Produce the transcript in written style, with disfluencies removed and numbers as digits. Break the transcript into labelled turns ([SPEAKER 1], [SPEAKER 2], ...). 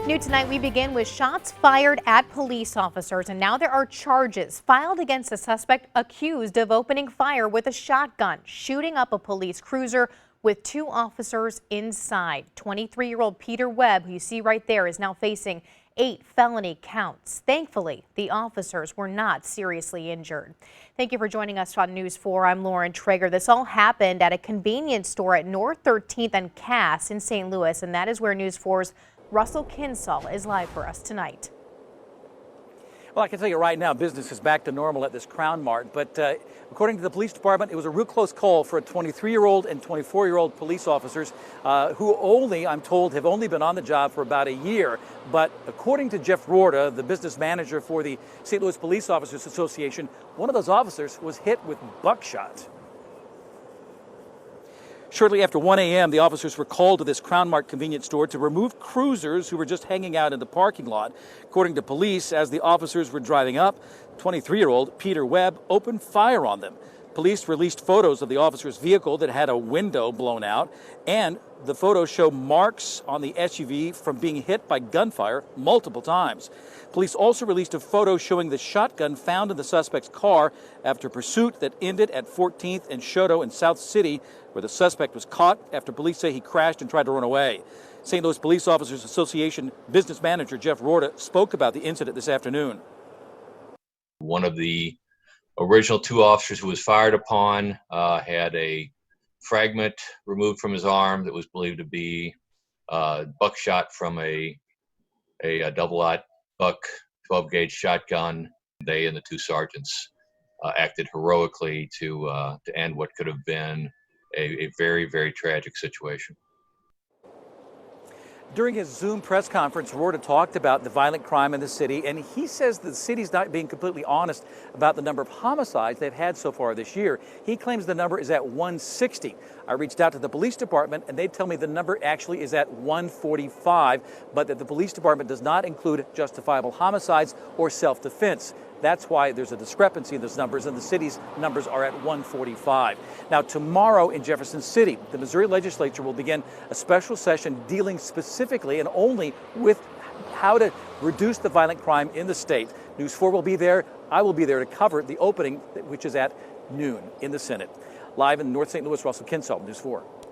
[SPEAKER 1] New tonight, we begin with shots fired at police officers, and now there are charges filed against a suspect accused of opening fire with a shotgun, shooting up a police cruiser with 2 officers inside. 23-year-old Peter Webb, who you see right there, is now facing 8 felony counts. Thankfully, the officers were not seriously injured. Thank you for joining us on News 4. I'm Lauren Traeger. This all happened at a convenience store at North 13th and Cass in St. Louis, and that is where News 4's Russell Kinsall is live for us tonight.
[SPEAKER 2] Well, I can tell you right now, business is back to normal at this Crown Mart, but according to the police department, it was a real close call for 23-year-old and 24-year-old police officers who only, I'm told, have only been on the job for about a year. But according to Jeff Rorta, the business manager for the St. Louis Police Officers Association, one of those officers was hit with buckshot. Shortly after 1 a.m., the officers were called to this Crown Mart convenience store to remove cruisers who were just hanging out in the parking lot. According to police, as the officers were driving up, 23-year-old Peter Webb opened fire on them. Police released photos of the officer's vehicle that had a window blown out, and the photos show marks on the SUV from being hit by gunfire multiple times. Police also released a photo showing the shotgun found in the suspect's car after pursuit that ended at 14th and Choteau in South City, where the suspect was caught after police say he crashed and tried to run away. St. Louis Police Officers Association business manager Jeff Rorta spoke about the incident this afternoon.
[SPEAKER 3] One of the original 2 officers who was fired upon had a fragment removed from his arm that was believed to be buckshot from a double-aught buck 12-gauge shotgun. They and the 2 sergeants acted heroically to end what could have been a very, very tragic situation.
[SPEAKER 2] During his Zoom press conference, Rorta talked about the violent crime in the city, and he says the city's not being completely honest about the number of homicides they've had so far this year. He claims the number is at 160. I reached out to the police department, and they tell me the number actually is at 145, but that the police department does not include justifiable homicides or self-defense. That's why there's a discrepancy in those numbers, and the city's numbers are at 145. Now, tomorrow in Jefferson City, the Missouri legislature will begin a special session dealing specifically and only with how to reduce the violent crime in the state. News 4 will be there. I will be there to cover the opening, which is at noon in the Senate. Live in North St. Louis, Russell Kinsall, News 4.